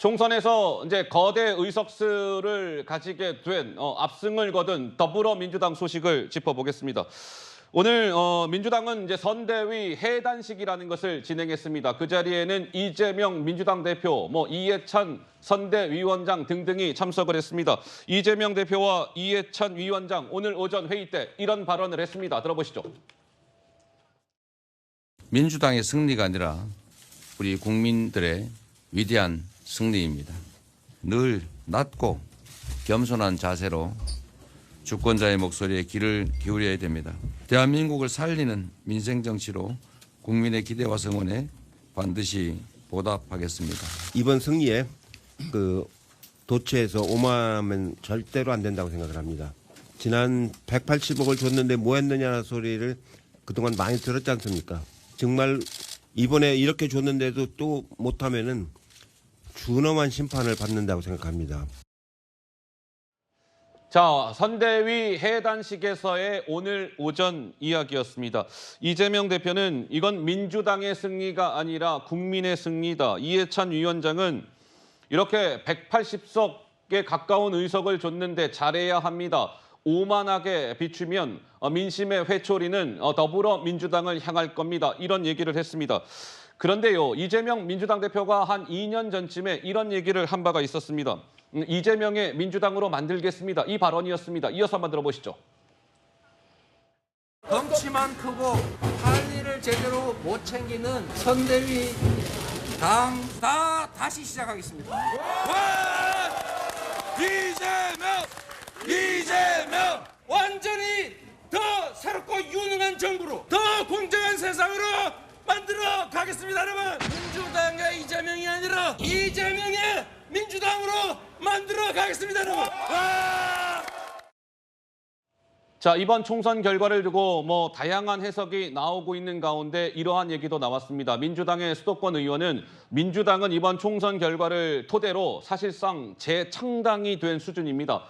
총선에서 이제 거대 의석수를 가지게 된 압승을 거둔 더불어민주당 소식을 짚어보겠습니다. 오늘 민주당은 이제 선대위 해단식이라는 것을 진행했습니다. 그 자리에는 이재명 민주당 대표, 이해찬 선대위원장 등등이 참석을 했습니다. 이재명 대표와 이해찬 위원장 오늘 오전 회의 때 이런 발언을 했습니다. 들어보시죠. 민주당의 승리가 아니라 우리 국민들의 위대한 승리입니다. 늘 낮고 겸손한 자세로 주권자의 목소리에 귀를 기울여야 됩니다. 대한민국을 살리는 민생정치로 국민의 기대와 성원에 반드시 보답하겠습니다. 이번 승리에 도처에서 오만하면 절대로 안 된다고 생각을 합니다. 지난 180억을 줬는데 뭐 했느냐는 소리를 그동안 많이 들었지 않습니까? 정말 이번에 이렇게 줬는데도 또 못하면은 준엄한 심판을 받는다고 생각합니다. 자, 선대위 해단식에서의 오늘 오전 이야기였습니다. 이재명 대표는 이건 민주당의 승리가 아니라 국민의 승리다. 이해찬 위원장은 이렇게 180석에 가까운 의석을 줬는데 잘해야 합니다. 오만하게 비추면 민심의 회초리는 더불어민주당을 향할 겁니다. 이런 얘기를 했습니다. 그런데요, 이재명 민주당 대표가 한 2년 전쯤에 이런 얘기를 한 바가 있었습니다. 이재명의 민주당으로 만들겠습니다. 이 발언이었습니다. 이어서 한번 들어보시죠. 덩치만 크고 할 일을 제대로 못 챙기는 선대위 당 다시 시작하겠습니다. 이재명 완전히 더 새롭고 유능한 정부로 더 공정한 세상으로 만들어 가겠습니다. 여러분, 민주당의 이재명이 아니라 이재명의 민주당으로 만들어 가겠습니다. 여러분. 자, 이번 총선 결과를 두고 다양한 해석이 나오고 있는 가운데 이러한 얘기도 나왔습니다. 민주당의 수도권 의원은 민주당은 이번 총선 결과를 토대로 사실상 재창당이 된 수준입니다.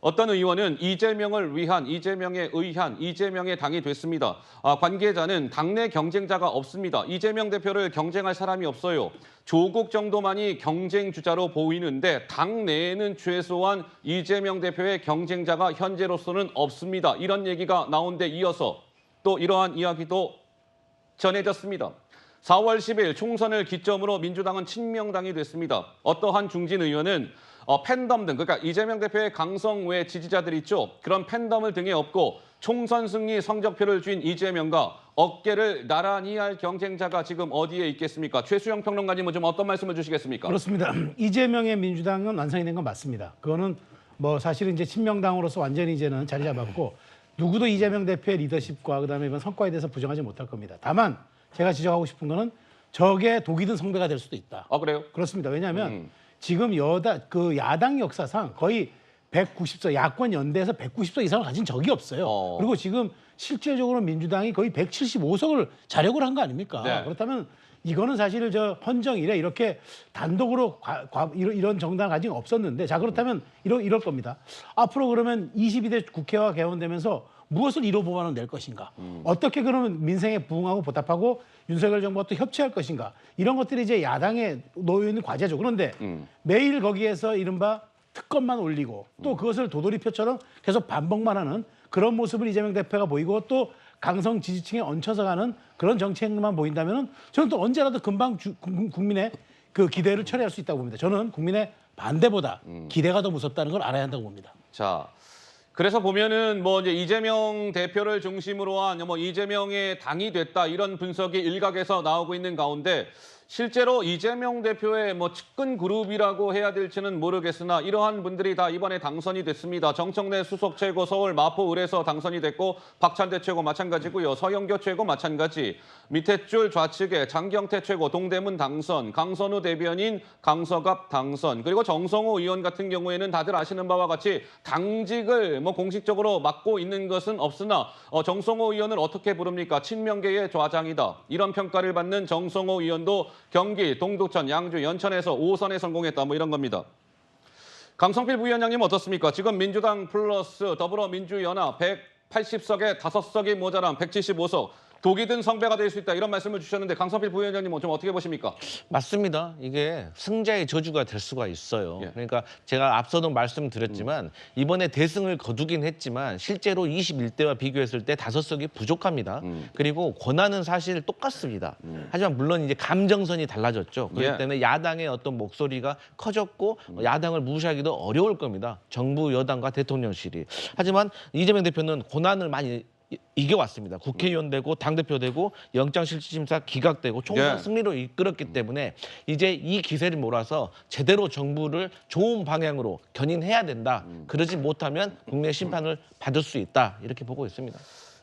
어떤 의원은 이재명을 위한, 이재명에 의한, 이재명의 당이 됐습니다. 관계자는 당내 경쟁자가 없습니다. 이재명 대표를 경쟁할 사람이 없어요. 조국 정도만이 경쟁 주자로 보이는데 당 내에는 최소한 이재명 대표의 경쟁자가 현재로서는 없습니다. 이런 얘기가 나온 데 이어서 또 이러한 이야기도 전해졌습니다. 4월 10일 총선을 기점으로 민주당은 친명당이 됐습니다. 어떠한 중진 의원은 팬덤 등, 그러니까 이재명 대표의 강성 외 지지자들 있죠. 그런 팬덤을 등에 업고 총선 승리 성적표를 쥔 이재명과 어깨를 나란히 할 경쟁자가 지금 어디에 있겠습니까? 최수영 평론가님은 좀 어떤 말씀을 주시겠습니까? 그렇습니다. 이재명의 민주당은 완성이 된 건 맞습니다. 그거는 사실은 이제 친명당으로서 완전히 이제는 자리 잡았고 누구도 이재명 대표의 리더십과 그다음에 이번 성과에 대해서 부정하지 못할 겁니다. 다만 제가 지적하고 싶은 거는 저게 독이 든 성배가 될 수도 있다. 그래요? 그렇습니다. 왜냐하면 지금 야당 역사상 거의 190석, 야권 연대에서 190석 이상을 가진 적이 없어요. 그리고 지금 실질적으로 민주당이 거의 175석을 자력을 한 거 아닙니까? 네. 그렇다면 이거는 사실 헌정 이래 이렇게 단독으로 이런 정당을 가진 게 없었는데, 자, 그렇다면 이럴 겁니다. 앞으로 그러면 22대 국회가 개원되면서 무엇을 1호 법안을 낼 것인가? 어떻게 그러면 민생에 부응하고 보답하고 윤석열 정부가 또 협치할 것인가? 이런 것들이 이제 야당에 놓여 있는 과제죠. 그런데 매일 거기에서 이른바 특검만 올리고 또 그것을 도돌이표처럼 계속 반복만 하는 그런 모습을 이재명 대표가 보이고 또 강성 지지층에 얹혀서 가는 그런 정책만 보인다면 저는 또 언제라도 금방 국민의 그 기대를 철회할 수 있다고 봅니다. 저는 국민의 반대보다 기대가 더 무섭다는 걸 알아야 한다고 봅니다. 자, 그래서 보면은 이제 이재명 대표를 중심으로 한 이재명의 당이 됐다 이런 분석이 일각에서 나오고 있는 가운데 실제로 이재명 대표의 측근 그룹이라고 해야 될지는 모르겠으나 이러한 분들이 다 이번에 당선이 됐습니다. 정청래 수석 최고 서울 마포을에서 당선이 됐고 박찬대 최고 마찬가지고요. 서영교 최고 마찬가지. 밑에 줄 좌측에 장경태 최고 동대문 당선, 강선우 대변인 강서갑 당선, 그리고 정성호 의원 같은 경우에는 다들 아시는 바와 같이 당직을 공식적으로 맡고 있는 것은 없으나 정성호 의원을 어떻게 부릅니까? 친명계의 좌장이다. 이런 평가를 받는 정성호 의원도 경기, 동두천, 양주, 연천에서 5선에 성공했다. 이런 겁니다. 강성필 부위원장님 어떻습니까? 지금 민주당 플러스 더불어민주연합 180석에 5석이 모자란 175석. 독이 든 성배가 될 수 있다 이런 말씀을 주셨는데 강성필 부위원장님은 좀 어떻게 보십니까? 맞습니다. 이게 승자의 저주가 될 수가 있어요. 예. 그러니까 제가 앞서도 말씀드렸지만 이번에 대승을 거두긴 했지만 실제로 21대와 비교했을 때 5석이 부족합니다. 그리고 권한은 사실 똑같습니다. 하지만 물론 이제 감정선이 달라졌죠. 그렇기 예. 때문에 야당의 어떤 목소리가 커졌고 야당을 무시하기도 어려울 겁니다. 정부, 여당과 대통령실이. 하지만 이재명 대표는 권한을 많이 이겨왔습니다. 국회의원 되고 당대표 되고 영장실질심사 기각되고 총선 예. 승리로 이끌었기 때문에 이제 이 기세를 몰아서 제대로 정부를 좋은 방향으로 견인해야 된다. 그러지 못하면 국내 심판을 받을 수 있다. 이렇게 보고 있습니다.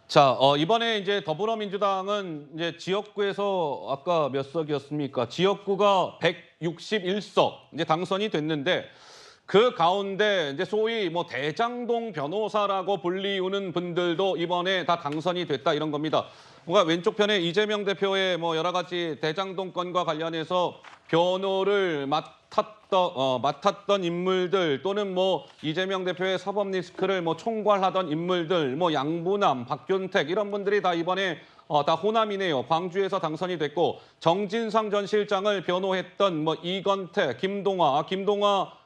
자, 이번에 이제 더불어민주당은 이제 지역구에서 아까 몇 석이었습니까? 지역구가 161석 이제 당선이 됐는데 그 가운데 이제 소위 뭐 대장동 변호사라고 불리우는 분들도 이번에 다 당선이 됐다 이런 겁니다. 뭔가 왼쪽 편에 이재명 대표의 뭐 여러 가지 대장동 건과 관련해서 변호를 맡았던 인물들 또는 뭐 이재명 대표의 사법 리스크를 뭐 총괄하던 인물들, 뭐 양부남, 박균택 이런 분들이 다 이번에 다 호남이네요. 광주에서 당선이 됐고 정진상 전 실장을 변호했던 뭐 이건태, 김동화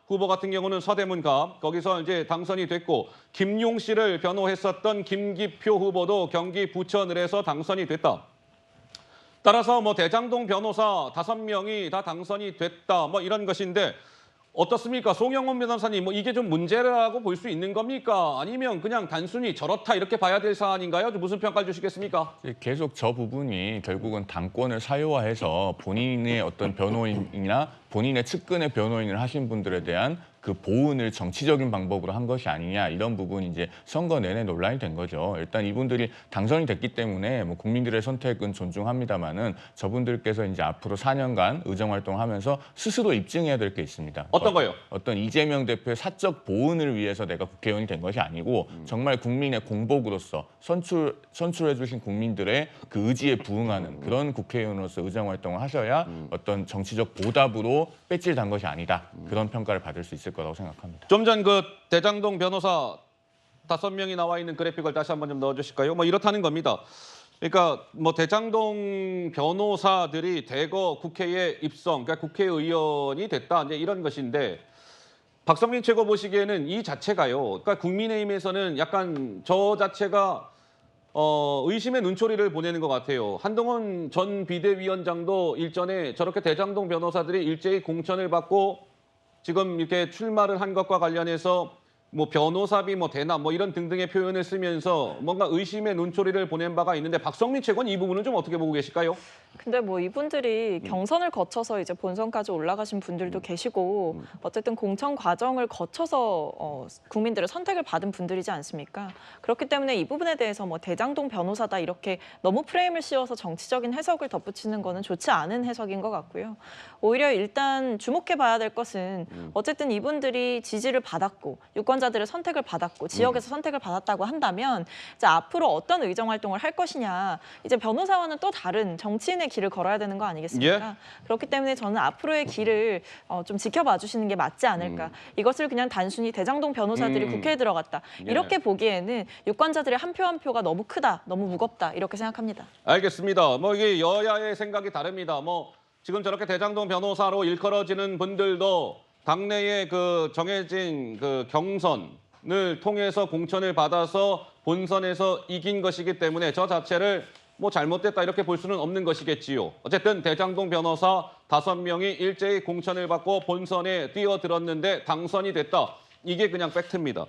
후보 같은 경우는 서대문가 거기서 이제 당선이 됐고 김용 씨를 변호했었던 김기표 후보도 경기 부천을에서 당선이 됐다. 따라서 뭐 대장동 변호사 5명이 다 당선이 됐다. 뭐 이런 것인데 어떻습니까? 송영훈 변호사님, 뭐 이게 좀 문제라고 볼 수 있는 겁니까? 아니면 그냥 단순히 저렇다 이렇게 봐야 될 사안인가요? 무슨 평가를 주시겠습니까? 계속 저 부분이 결국은 당권을 사유화해서 본인의 어떤 변호인이나 본인의 측근의 변호인을 하신 분들에 대한 그 보훈을 정치적인 방법으로 한 것이 아니냐 이런 부분이 이제 선거 내내 논란이 된 거죠. 일단 이분들이 당선이 됐기 때문에 뭐 국민들의 선택은 존중합니다만은 저분들께서 이제 앞으로 4년간 의정 활동하면서 스스로 입증해야 될 게 있습니다. 어떤 거요? 어떤 이재명 대표의 사적 보훈을 위해서 내가 국회의원이 된 것이 아니고 정말 국민의 공복으로서 선출해 주신 국민들의 그 의지에 부응하는 그런 국회의원으로서 의정 활동을 하셔야 어떤 정치적 보답으로 배지를 단 것이 아니다. 그런 평가를 받을 수 있을 거라고 생각합니다. 좀 전 그 대장동 변호사 5명이 나와 있는 그래픽을 다시 한번 좀 넣어주실까요? 뭐 이렇다는 겁니다. 그러니까 뭐 대장동 변호사들이 대거 국회에 입성, 그러니까 국회의원이 됐다 이제 이런 것인데 박성민 최고 보시기에는 이 자체가요. 그러니까 국민의힘에서는 약간 저 자체가 의심의 눈초리를 보내는 것 같아요. 한동훈 전 비대위원장도 일전에 저렇게 대장동 변호사들이 일제히 공천을 받고 지금 이렇게 출마를 한 것과 관련해서 뭐 변호사비 뭐 대납 뭐 이런 등등의 표현을 쓰면서 뭔가 의심의 눈초리를 보낸 바가 있는데 박성민 최고는 이 부분은 좀 어떻게 보고 계실까요? 근데 뭐 이분들이 경선을 거쳐서 이제 본선까지 올라가신 분들도 계시고 어쨌든 공천 과정을 거쳐서 국민들의 선택을 받은 분들이지 않습니까? 그렇기 때문에 이 부분에 대해서 뭐 대장동 변호사다 이렇게 너무 프레임을 씌워서 정치적인 해석을 덧붙이는 거는 좋지 않은 해석인 것 같고요. 오히려 일단 주목해 봐야 될 것은 어쨌든 이분들이 지지를 받았고 유권자들의 선택을 받았고 지역에서 선택을 받았다고 한다면 이제 앞으로 어떤 의정 활동을 할 것이냐 이제 변호사와는 또 다른 정치인의 길을 걸어야 되는 거 아니겠습니까? 예. 그렇기 때문에 저는 앞으로의 길을 좀 지켜봐 주시는 게 맞지 않을까. 이것을 그냥 단순히 대장동 변호사들이 국회에 들어갔다. 이렇게 보기에는 유권자들의 한 표 한 표가 너무 크다, 너무 무겁다 이렇게 생각합니다. 알겠습니다. 뭐 이게 여야의 생각이 다릅니다. 뭐 지금 저렇게 대장동 변호사로 일컬어지는 분들도 당내에 그 정해진 그 경선을 통해서 공천을 받아서 본선에서 이긴 것이기 때문에 저 자체를 뭐 잘못됐다 이렇게 볼 수는 없는 것이겠지요. 어쨌든 대장동 변호사 5명이 일제히 공천을 받고 본선에 뛰어들었는데 당선이 됐다. 이게 그냥 팩트입니다.